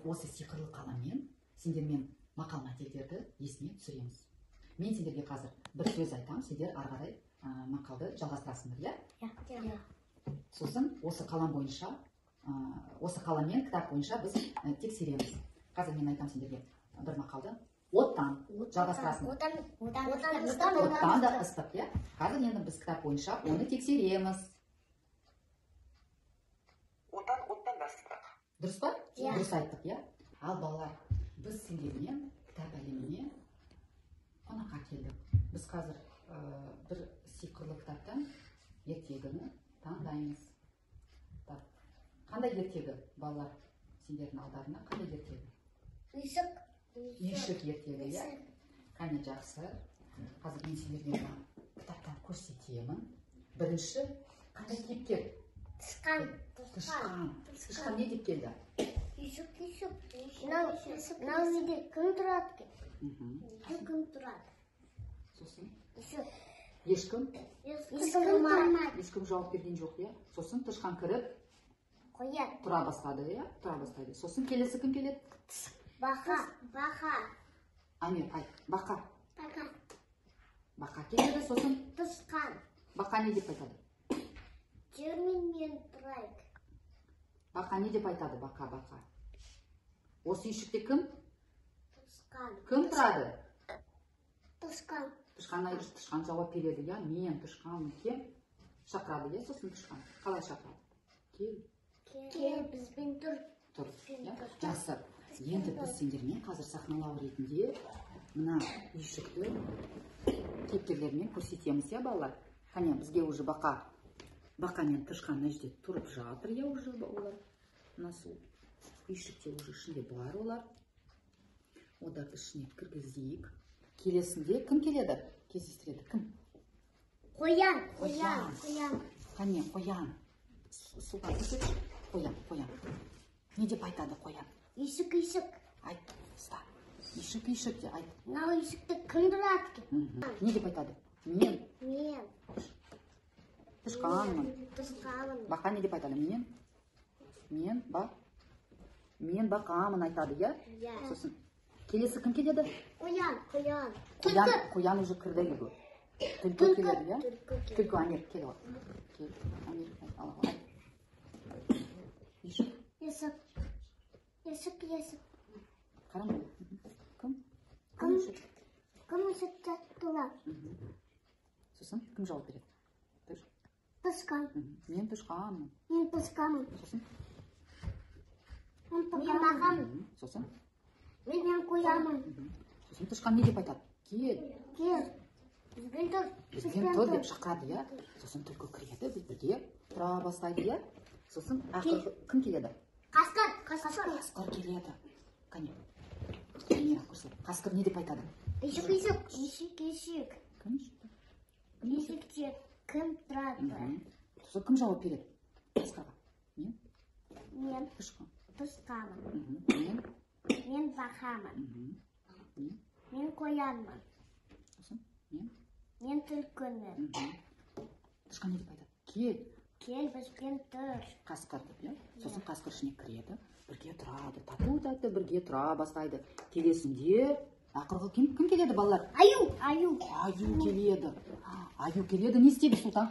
осы сиқырлы қаламмен сендермен мақал-мәтелдерді есіне түсіреміз. Мен сендерге қазір бір сөз айтам, сендер ары қарай мақалды жалғастырасыңдар, иә? Сосын осы қалам бойынша, осы қаламмен кітап бойынша біз тексереміз. Қазір мен айтам сендерге бір мақалды. Оттан жалғастырасың. Оттан да ыстық, иә? Қазір енді біз кітап бойынша оны тексереміз. Оттан да ыстық. Дұрыс па? Дұрыс айттық, иә? Ал балалар, біз сендермен кітап әлеміне қонаққа келдік. Біз қазір бір сиқырлы кітаптан ертегіні таңдаймыз. Қандай ертегі, балалар? Сендердің алдарына қандай ертегі? Үйшік ертегі, иә? Қане жақсы. Қазір мен сендерге кітаптан көрсетемін. Бірінші, қандай кейіпкер? Тышқан не деп келді? Үйшік. Мынау үйде кім тұрады? Кім тұрады? Сосын? Ешкім жауап берген жоқ, иә? Сосын тышқан кіріп тұра бастады, иә? Тұра бастайды. Сосын келесі кім келеді? Бақа. Амир, айт. Бақа. Бақа келеді, сосын Тышқан. бақа не деп айтады? Жермен мен тұрайық. Бақа не деп айтады? Бақа. Осы үйшікте кім? Тышқан. Кім тұрады? Тышқан. Тышқан жауап береді, иә? Мен тышқан кем шақырады, иә? Сосын тышқан қалай шақырады? Кел, бізбен тұр. Тұр, иә? Жақсы. Енді біз сендермен қазір сахналау ретінде мына үйшікті кейіпкерлермен көрсетеміз, иә, балалар? Қане, бізге уже бақа мен тышқан мына жерде тұрып жатыр, иә, уже олар. Мына сол үйшікте уже ішінде бар олар. Оларды ішіне кіргізейік. Келесінде кім келеді? Кездестіреді кім? Қоян. Қане, қоян. Суға түсіп, қоян. Не деп айтады қоян? Үйшік. Айт, ұста. Үйшік де айт. Мынау үйшікте кім тұрады? Не деп айтады? Мен. Тышқанмын. Бақа не деп айтады? Мен бақамын айтады, иә? Сосын келесі кім келеді? Қоян. Қоян уже кірді үйге. Түлкі келеді, иә? Түлкі, Амир, кел ол. Кел, Амир, айт. Үйшік. Есік. Қарам. Кім? Кім үйшікте тұрады? Сосын кім жауап береді? Тышқан. Мен тышқанмын. Мен тышқанмын. Сосын? Мен бақамын. Сосын? Мен қоямын. Сосын тышқан не деп айтады? Кел. Бізбен тұр. Бізбен тұр деп шақырады, иә? Сосын түлкі кіреді, біз бірге тұра бастайды, иә? Сосын ақырғы кім келеді? Қасқыр. Келеді. Қане. Қасқыр не деп айтады? Үйшік. Кім? Үйшікте кім тұрады? Сосын кім жауап береді? Қасқырға. Мен тышқанмын. Мен бақамын. Мен қоянмын. Сосын? Мен түлкімін. Тышқан не деп айтады? Кел, бізбен тұр. Қасқыр деп, иә? Сосын қасқыр ішіне кіреді, бірге тұрады, тату бірге тұра бастайды. Келесінде ақырғы кім келеді, балалар? Аю келеді. Аю келеді, не істейді, Сұлтан?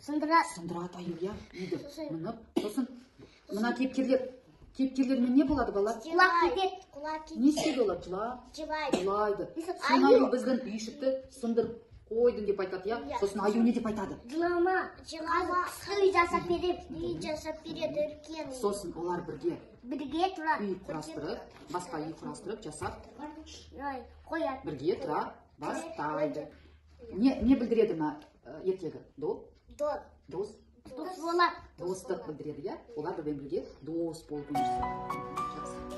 Сындырады аю, иә? Мініп, сосын мына кейіпкерлермен не болады, балалар? Не істейді олар? Жылайды. Сен аю біздің үйшікті сындырып қойдың деп айтады, иә? Сосын аю не деп айтады? Жылама. Үй жасап береді үлкен. Сосын олар бірге тұрады. үй құрастырып, басқа үй құрастырып, жасап, Қояды. бірге тұра бастайды. Не білдіреді мына ертегі? Дос. Дос болады. Достық білдіреді, иә? Олар бірге дос болып өмір сүреді. Жақсы.